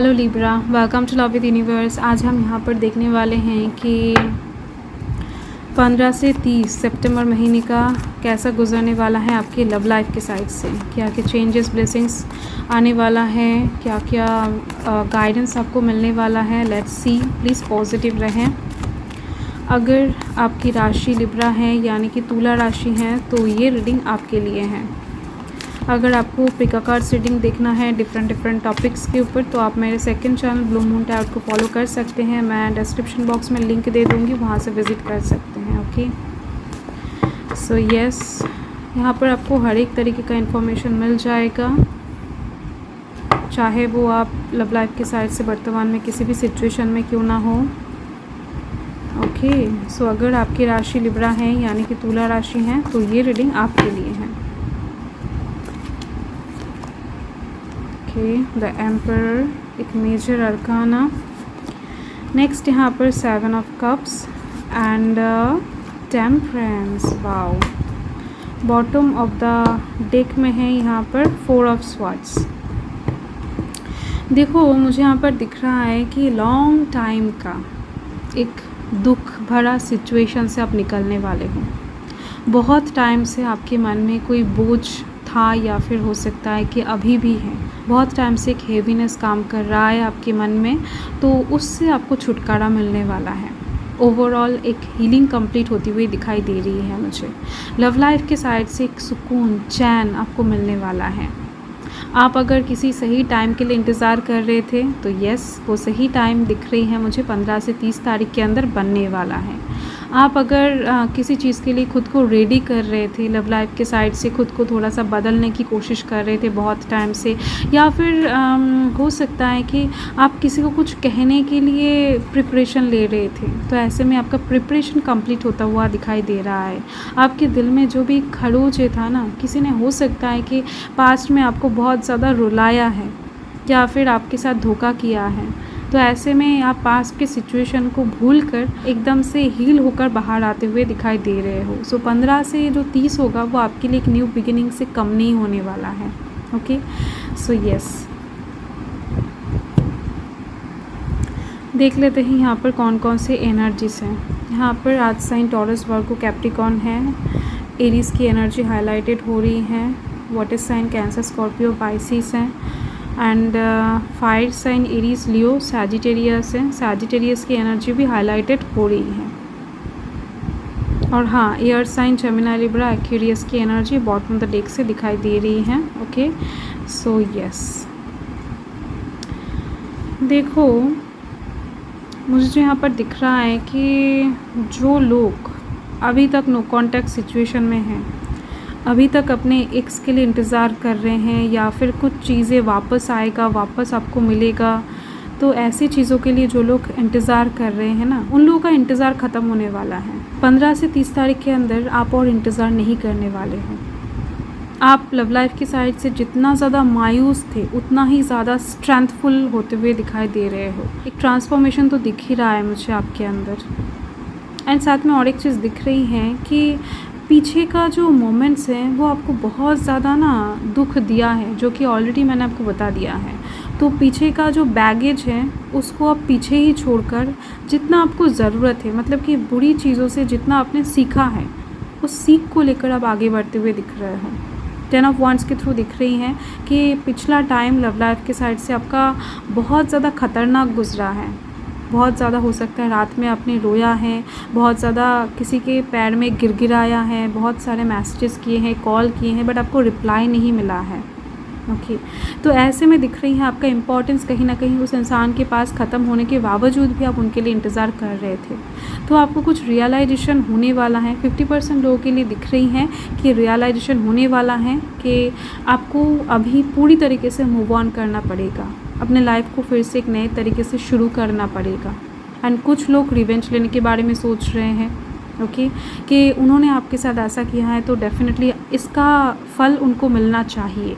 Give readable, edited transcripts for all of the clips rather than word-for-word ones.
Hello Libra, welcome to love with universe. आज हम यहाँ पर देखने वाले हैं कि 15 से 30 सितंबर महीने का कैसा गुजरने वाला है आपकी लव लाइफ के साइड से। क्या क्या चेंजेस, ब्लेसिंग्स आने वाला है, क्या क्या गाइडेंस आपको मिलने वाला है। Let's see. प्लीज़ पॉजिटिव रहें। अगर आपकी राशि लिब्रा है यानी कि तुला राशि है तो ये रीडिंग आपके लिए है। अगर आपको पिका कार्ड्स रीडिंग देखना है डिफरेंट टॉपिक्स के ऊपर तो आप मेरे second channel blue moon tarot को फॉलो कर सकते हैं। मैं डिस्क्रिप्शन बॉक्स में लिंक दे दूँगी, वहाँ से विज़िट कर सकते हैं। ओके, सो यस, यहाँ पर आपको हर एक तरीके का इन्फॉर्मेशन मिल जाएगा, चाहे वो आप लव लाइफ के साइड से वर्तमान में किसी भी सिचुएशन में क्यों ना हो। ओके, सो अगर आपकी राशि लिब्रा है यानी कि तुला राशि है तो ये रीडिंग आपके लिए है। द एम्परर एक मेजर अरकाना। नेक्स्ट यहाँ पर 7 of cups and temperance. Wow, bottom of the deck में है यहाँ पर 4 ऑफ स्वॉर्ड्स। देखो, मुझे यहाँ पर दिख रहा है कि लॉन्ग टाइम का एक दुख भरा सिचुएशन से आप निकलने वाले हो। बहुत टाइम से आपके मन में कोई बोझ था या फिर हो सकता है कि अभी भी है। बहुत टाइम से एक हेवीनेस काम कर रहा है आपके मन में, तो उससे आपको छुटकारा मिलने वाला है। ओवरऑल एक हीलिंग कंप्लीट होती हुई दिखाई दे रही है मुझे। लव लाइफ के साइड से एक सुकून, चैन आपको मिलने वाला है। आप अगर किसी सही टाइम के लिए इंतज़ार कर रहे थे तो यस, वो सही टाइम दिख रही है मुझे 15 से 30 तारीख के अंदर बनने वाला है। आप अगर किसी चीज़ के लिए खुद को रेडी कर रहे थे, लव लाइफ के साइड से खुद को थोड़ा सा बदलने की कोशिश कर रहे थे बहुत टाइम से, या फिर हो सकता है कि आप किसी को कुछ कहने के लिए प्रिपरेशन ले रहे थे, तो ऐसे में आपका प्रिपरेशन कंप्लीट होता हुआ दिखाई दे रहा है। आपके दिल में जो भी खरोच था ना, किसी ने हो सकता है कि पास्ट में आपको बहुत ज़्यादा रुलाया है या फिर आपके साथ धोखा किया है, तो ऐसे में आप पास्ट के सिचुएशन को भूलकर एकदम से हील होकर बाहर आते हुए दिखाई दे रहे हो। सो 15 से जो 30 होगा वो आपके लिए एक न्यू बिगिनिंग से कम नहीं होने वाला है। ओके, सो यस, देख लेते हैं यहाँ पर कौन कौन से एनर्जीज हैं। यहाँ पर आज साइन टॉरस, वर्गो, कैप्रिकॉर्न है। एरीज की एनर्जी हाईलाइटेड हो रही है। Water sign Cancer, Scorpio, Pisces हैं। And fire sign Aries, Leo, Sagittarius है। सैजिटेरियस की एनर्जी भी हाईलाइटेड हो रही है। और हाँ, air sign Gemini, Libra, Aquarius की energy bottom of the deck से दिखाई दे रही है। ओके, सो यस, देखो, मुझे जो यहाँ पर दिख रहा है कि जो लोग अभी तक नो कॉन्टैक्ट सिचुएशन में हैं, अभी तक अपने एक्स के लिए इंतज़ार कर रहे हैं, या फिर कुछ चीज़ें वापस आएगा, वापस आपको मिलेगा, तो ऐसी चीज़ों के लिए जो लोग इंतज़ार कर रहे हैं ना, उन लोगों का इंतज़ार ख़त्म होने वाला है। 15 से 30 तारीख के अंदर आप और इंतज़ार नहीं करने वाले हो। आप लव लाइफ की साइड से जितना ज़्यादा मायूस थे उतना ही ज़्यादा स्ट्रेंथफुल होते हुए दिखाई दे रहे हो। एक ट्रांसफॉर्मेशन तो दिख ही रहा है मुझे आपके अंदर। एंड साथ में और एक चीज़ दिख रही है कि पीछे का जो मोमेंट्स हैं वो आपको बहुत ज़्यादा ना दुख दिया है, जो कि ऑलरेडी मैंने आपको बता दिया है। तो पीछे का जो बैगेज है उसको आप पीछे ही छोड़कर जितना आपको ज़रूरत है, मतलब कि बुरी चीज़ों से जितना आपने सीखा है, उस सीख को लेकर आप आगे बढ़ते हुए दिख रहे हो। 10 ऑफ वांड्स के थ्रू दिख रही हैं कि पिछला टाइम लव लाइफ के साइड से आपका बहुत ज़्यादा ख़तरनाक गुजरा है। बहुत ज़्यादा हो सकता है रात में आपने रोया है, बहुत ज़्यादा किसी के पैर में गिरगिराया है, बहुत सारे मैसेजेस किए हैं, कॉल किए हैं, बट आपको रिप्लाई नहीं मिला है। ओके, तो ऐसे में दिख रही है आपका इम्पोर्टेंस कहीं ना कहीं उस इंसान के पास ख़त्म होने के बावजूद भी आप उनके लिए इंतज़ार कर रहे थे। तो आपको कुछ रियलाइजेशन होने वाला है। 50% लोगों के लिए दिख रही है कि रियलाइजेशन होने वाला है कि आपको अभी पूरी तरीके से मूव ऑन करना पड़ेगा, अपने लाइफ को फिर से एक नए तरीके से शुरू करना पड़ेगा। एंड कुछ लोग रिवेंज लेने के बारे में सोच रहे हैं, ओके, कि उन्होंने आपके साथ ऐसा किया है तो डेफिनेटली इसका फल उनको मिलना चाहिए।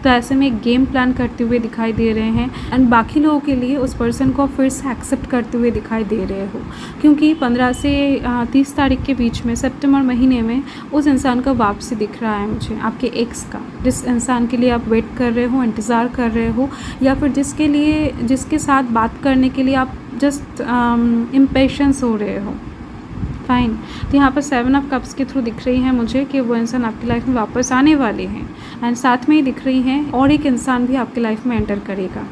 तो ऐसे में एक गेम प्लान करते हुए दिखाई दे रहे हैं एंड बाकी लोगों के लिए उस पर्सन को फिर से एक्सेप्ट करते हुए दिखाई दे रहे हो, क्योंकि 15 से 30 तारीख के बीच में सितंबर महीने में उस इंसान का वापसी दिख रहा है मुझे, आपके एक्स का, जिस इंसान के लिए आप वेट कर रहे हो, इंतज़ार कर रहे हो, या फिर जिसके साथ बात करने के लिए आप जस्ट इम्पेशेंस हो रहे हो। फाइन। तो यहाँ पर 7 ऑफ कप्स के थ्रू दिख रही है मुझे कि वो इंसान आपकी लाइफ में वापस आने वाले हैं एंड साथ में ही दिख रही हैं और एक इंसान भी आपकी लाइफ में एंटर करेगा।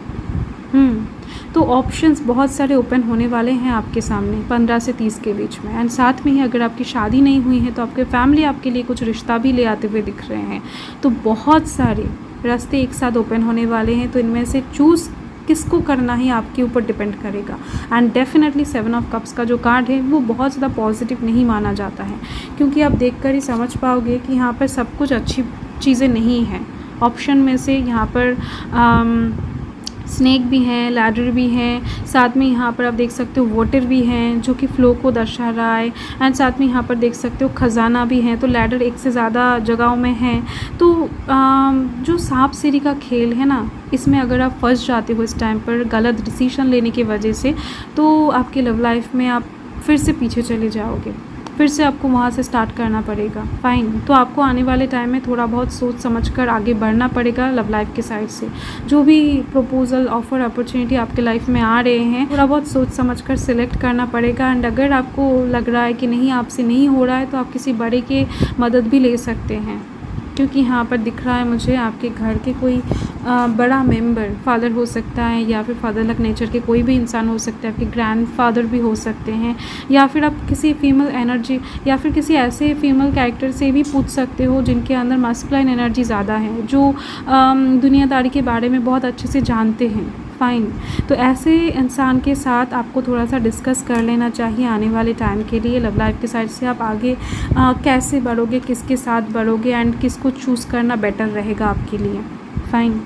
तो ऑप्शंस बहुत सारे ओपन होने वाले हैं आपके सामने 15 से 30 के बीच में एंड साथ में ही अगर आपकी शादी नहीं हुई है तो आपके फैमिली आपके लिए कुछ रिश्ता भी ले आते हुए दिख रहे हैं। तो बहुत सारे रास्ते एक साथ ओपन होने वाले हैं, तो इनमें से चूज़ किसको करना ही आपके ऊपर डिपेंड करेगा। एंड डेफिनेटली 7 ऑफ कप्स का जो कार्ड है वो बहुत ज़्यादा पॉजिटिव नहीं माना जाता है, क्योंकि आप देखकर ही समझ पाओगे कि यहाँ पर सब कुछ अच्छी चीज़ें नहीं हैं। ऑप्शन में से यहाँ पर स्नेक भी हैं, लैडर भी हैं, साथ में यहाँ पर आप देख सकते हो वाटर भी हैं जो कि फ्लो को दर्शा रहा है एंड साथ में यहाँ पर देख सकते हो खजाना भी है। तो लैडर एक से ज़्यादा जगहों में है। तो जो सांप सीढ़ी का खेल है ना, इसमें अगर आप फंस जाते हो इस टाइम पर गलत डिसीजन लेने की वजह से, तो आपके लव लाइफ में आप फिर से पीछे चले जाओगे, फिर से आपको वहाँ से स्टार्ट करना पड़ेगा। फाइन। तो आपको आने वाले टाइम में थोड़ा बहुत सोच समझकर आगे बढ़ना पड़ेगा लव लाइफ के साइड से। जो भी प्रपोजल, ऑफर, अपॉर्चुनिटी आपके लाइफ में आ रहे हैं, थोड़ा बहुत सोच समझकर सिलेक्ट करना पड़ेगा। एंड अगर आपको लग रहा है कि नहीं, आपसे नहीं हो रहा है, तो आप किसी बड़े की मदद भी ले सकते हैं, क्योंकि यहाँ पर दिख रहा है मुझे आपके घर के कोई बड़ा मेंबर, फादर हो सकता है या फिर फादर लक नेचर के कोई भी इंसान हो सकता है, आपके ग्रैंडफादर भी हो सकते हैं, या फिर आप किसी फीमेल एनर्जी या फिर किसी ऐसे फीमेल कैरेक्टर से भी पूछ सकते हो जिनके अंदर मास्कुलाइन एनर्जी ज़्यादा है, जो दुनियादारी के बारे में बहुत अच्छे से जानते हैं। फाइन। तो ऐसे इंसान के साथ आपको थोड़ा सा डिस्कस कर लेना चाहिए आने वाले टाइम के लिए लव लाइफ के साइड से। आप आगे कैसे बढ़ोगे, किसके साथ बढ़ोगे एंड किसको चूज़ करना बेटर रहेगा आपके लिए। फाइन।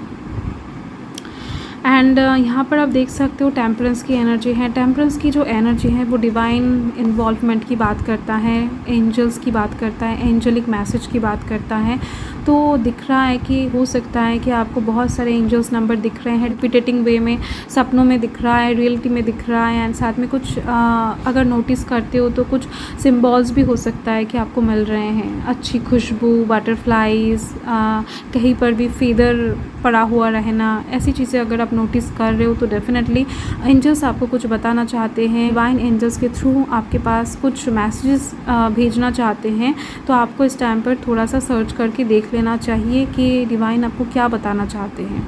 एंड यहाँ पर आप देख सकते हो टेम्परेंस की एनर्जी है। टेम्परेंस की जो एनर्जी है वो डिवाइन इन्वॉल्वमेंट की बात करता है, एंजल्स की बात करता है, एंजलिक मैसेज की बात करता है। तो दिख रहा है कि हो सकता है कि आपको बहुत सारे एंजल्स नंबर दिख रहे हैं रिपीटेटिंग वे में, सपनों में दिख रहा है, रियलिटी में दिख रहा है एंड साथ में कुछ अगर नोटिस करते हो तो कुछ सिम्बॉल्स भी हो सकता है कि आपको मिल रहे हैं। अच्छी खुशबू, बटरफ्लाइज, कहीं पर भी फेदर पड़ा हुआ रहना, ऐसी चीज़ें अगर आप नोटिस कर रहे हो तो डेफिनेटली एंजल्स आपको कुछ बताना चाहते हैं। डिवाइन एंजल्स के थ्रू आपके पास कुछ मैसेजेस भेजना चाहते हैं। तो आपको इस टाइम पर थोड़ा सा सर्च करके देख लेना चाहिए कि डिवाइन आपको क्या बताना चाहते हैं।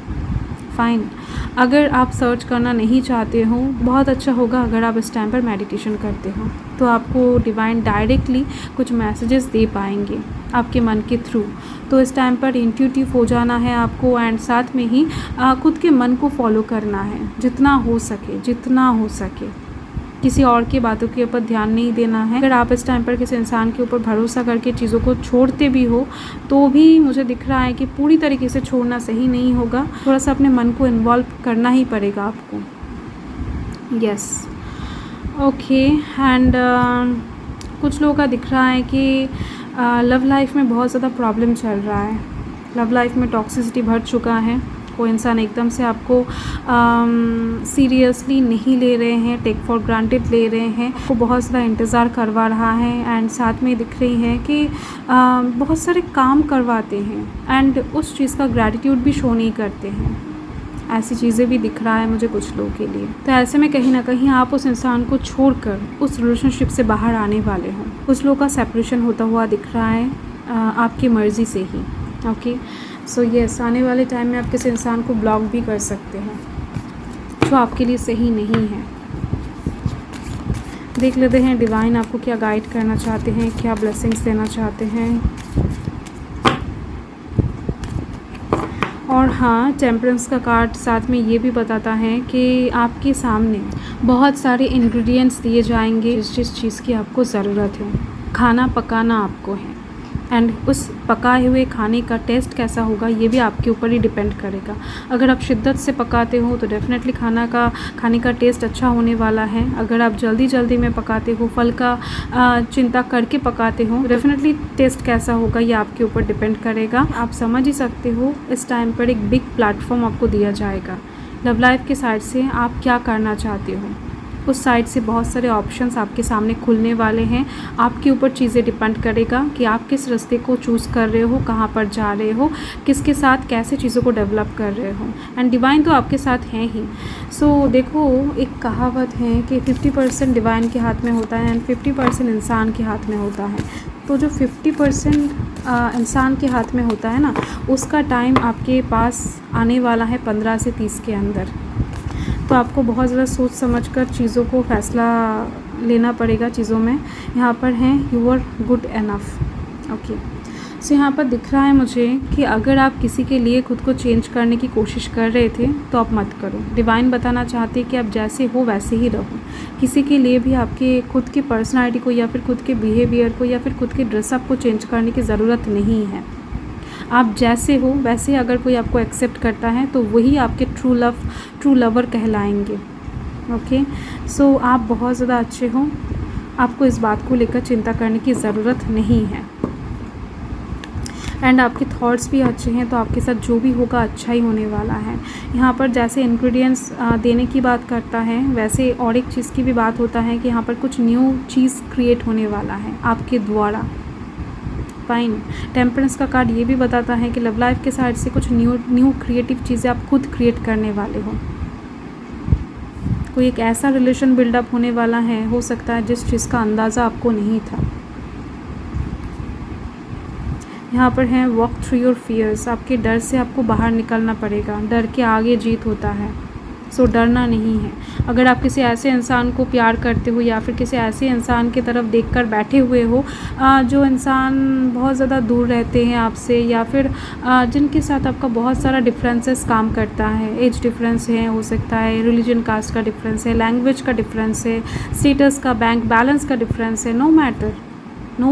फाइन। अगर आप सर्च करना नहीं चाहते हो, बहुत अच्छा होगा अगर आप इस टाइम पर मेडिटेशन करते हो, तो आपको डिवाइन डायरेक्टली कुछ मैसेजेस दे पाएंगे आपके मन के थ्रू। तो इस टाइम पर इंट्यूटिव हो जाना है आपको एंड साथ में ही खुद के मन को फॉलो करना है जितना हो सके, किसी और की बातों के ऊपर ध्यान नहीं देना है। अगर आप इस टाइम पर किसी इंसान के ऊपर भरोसा करके चीज़ों को छोड़ते भी हो तो भी मुझे दिख रहा है कि पूरी तरीके से छोड़ना सही नहीं होगा, थोड़ा सा अपने मन को इन्वॉल्व करना ही पड़ेगा आपको। Yes, okay. एंड कुछ लोगों का दिख रहा है कि लव लाइफ में बहुत ज़्यादा प्रॉब्लम चल रहा है, लव लाइफ में टॉक्सिसिटी भर चुका है। कोई इंसान एकदम से आपको सीरियसली नहीं ले रहे हैं, टेक फॉर ग्रांटेड ले रहे हैं, वो बहुत ज़्यादा इंतज़ार करवा रहा है एंड साथ में दिख रही है कि बहुत सारे काम करवाते हैं एंड उस चीज़ का ग्रैटिट्यूड भी शो नहीं करते हैं। ऐसी चीज़ें भी दिख रहा है मुझे कुछ लोगों के लिए। तो ऐसे में कहीं ना कहीं आप उस इंसान को छोड़कर उस रिलेशनशिप से बाहर आने वाले हो। कुछ लोगों का सेपरेशन होता हुआ दिख रहा है आपकी मर्ज़ी से ही। ओके, सो यस, आने वाले टाइम में आप किसी इंसान को ब्लॉक भी कर सकते हैं जो आपके लिए सही नहीं है। देख लेते हैं डिवाइन आपको क्या गाइड करना चाहते हैं, क्या ब्लेसिंग्स देना चाहते हैं। और हाँ, टेम्परेंस का कार्ड साथ में ये भी बताता है कि आपके सामने बहुत सारे इंग्रेडिएंट्स दिए जाएंगे जिस चीज़ की आपको ज़रूरत है। खाना पकाना आपको है, एंड उस पकाए हुए खाने का टेस्ट कैसा होगा ये भी आपके ऊपर ही डिपेंड करेगा। अगर आप शिद्दत से पकाते हो तो डेफ़िनेटली खाने का टेस्ट अच्छा होने वाला है। अगर आप जल्दी में पकाते हो, फल का चिंता करके पकाते हो, डेफ़िनेटली टेस्ट कैसा होगा ये आपके ऊपर डिपेंड करेगा। आप समझ ही सकते हो इस टाइम पर एक बिग प्लेटफॉर्म आपको दिया जाएगा। लव लाइफ के साइड से आप क्या करना चाहते हो, उस साइड से बहुत सारे ऑप्शंस आपके सामने खुलने वाले हैं। आपके ऊपर चीज़ें डिपेंड करेगा कि आप किस रास्ते को चूज़ कर रहे हो, कहाँ पर जा रहे हो, किसके साथ कैसे चीज़ों को डेवलप कर रहे हो। एंड डिवाइन तो आपके साथ हैं ही। सो देखो, एक कहावत है कि 50% डिवाइन के हाथ में होता है एंड 50% इंसान के हाथ में होता है। तो जो 50% इंसान के हाथ में होता है ना, उसका टाइम आपके पास आने वाला है 15 से 30 के अंदर। तो आपको बहुत ज़्यादा सोच समझकर चीज़ों को फ़ैसला लेना पड़ेगा चीज़ों में। यहाँ पर हैं you are good enough. Okay, so यहाँ पर दिख रहा है मुझे कि अगर आप किसी के लिए खुद को चेंज करने की कोशिश कर रहे थे तो आप मत करो। डिवाइन बताना चाहते हैं कि आप जैसे हो वैसे ही रहो। किसी के लिए भी आपके खुद की पर्सनैलिटी को या फिर खुद के बिहेवियर को या फिर खुद के ड्रेसअप को चेंज करने की ज़रूरत नहीं है। आप जैसे हो वैसे अगर कोई आपको एक्सेप्ट करता है तो वही आपके ट्रू लवर कहलाएंगे। ओके, सो आप बहुत ज़्यादा अच्छे हो, आपको इस बात को लेकर चिंता करने की ज़रूरत नहीं है। एंड आपके थॉट्स भी अच्छे हैं तो आपके साथ जो भी होगा अच्छा ही होने वाला है। यहाँ पर जैसे इंग्रेडिएंट्स देने की बात करता है वैसे और एक चीज़ की भी बात होता है कि यहाँ पर कुछ न्यू चीज़ क्रिएट होने वाला है आपके द्वारा। फाइन, टेम्परेंस का कार्ड ये भी बताता है कि लव लाइफ के साइड से कुछ न्यू क्रिएटिव चीज़ें आप खुद क्रिएट करने वाले हो। कोई एक ऐसा रिलेशन बिल्डअप होने वाला है, हो सकता है जिस चीज़ का अंदाज़ा आपको नहीं था। यहाँ पर है वॉक थ्रू योर फियर्स। आपके डर से आपको बाहर निकलना पड़ेगा। डर के आगे जीत होता है, सो डरना नहीं है। अगर आप किसी ऐसे इंसान को प्यार करते हो या फिर किसी ऐसे इंसान की तरफ देखकर बैठे हुए हो जो इंसान बहुत ज़्यादा दूर रहते हैं आपसे या फिर जिनके साथ आपका बहुत सारा डिफरेंसेस काम करता है, एज डिफरेंस है, हो सकता है रिलीजन कास्ट का डिफरेंस है, लैंग्वेज का डिफरेंस है, स्टेटस का, बैंक बैलेंस का डिफरेंस है, नो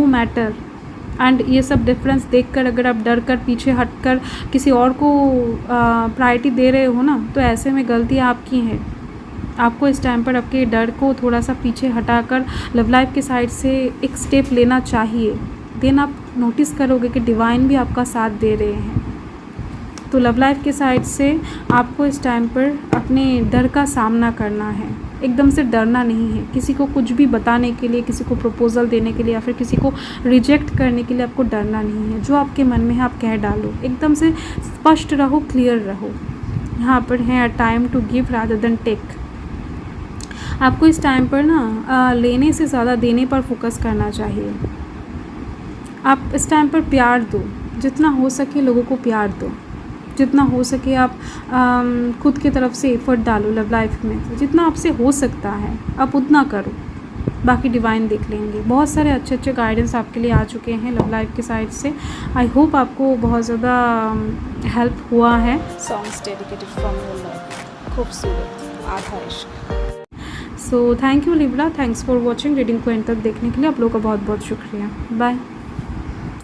मैटर एंड ये सब डिफरेंस देखकर अगर आप डर कर पीछे हटकर किसी और को प्रायोरिटी दे रहे हो ना, तो ऐसे में गलती आपकी है। आपको इस टाइम पर आपके डर को थोड़ा सा पीछे हटाकर लव लाइफ के साइड से एक स्टेप लेना चाहिए। देन आप नोटिस करोगे कि डिवाइन भी आपका साथ दे रहे हैं। तो लव लाइफ के साइड से आपको इस टाइम पर अपने डर का सामना करना है। एकदम से डरना नहीं है। किसी को कुछ भी बताने के लिए, किसी को प्रपोजल देने के लिए या फिर किसी को रिजेक्ट करने के लिए आपको डरना नहीं है। जो आपके मन में है आप कह डालो, एकदम से स्पष्ट रहो, क्लियर रहो। यहाँ पर है a time to give rather than take. आपको इस टाइम पर ना लेने से ज़्यादा देने पर फोकस करना चाहिए। आप इस टाइम पर प्यार दो, जितना हो सके लोगों को प्यार दो, जितना हो सके आप खुद की तरफ से एफर्ट डालो लव लाइफ में, जितना आपसे हो सकता है आप उतना करो, बाकी डिवाइन देख लेंगे। बहुत सारे अच्छे गाइडेंस आपके लिए आ चुके हैं लव लाइफ के साइड से। आई होप आपको बहुत ज़्यादा हेल्प हुआ है। Songs dedicated from your life, खूबसूरत आधा इश्क। So thank you Libra, thanks for watching. Reading को एंड तक देखने के लिए आप लोगों का बहुत बहुत शुक्रिया। बाय।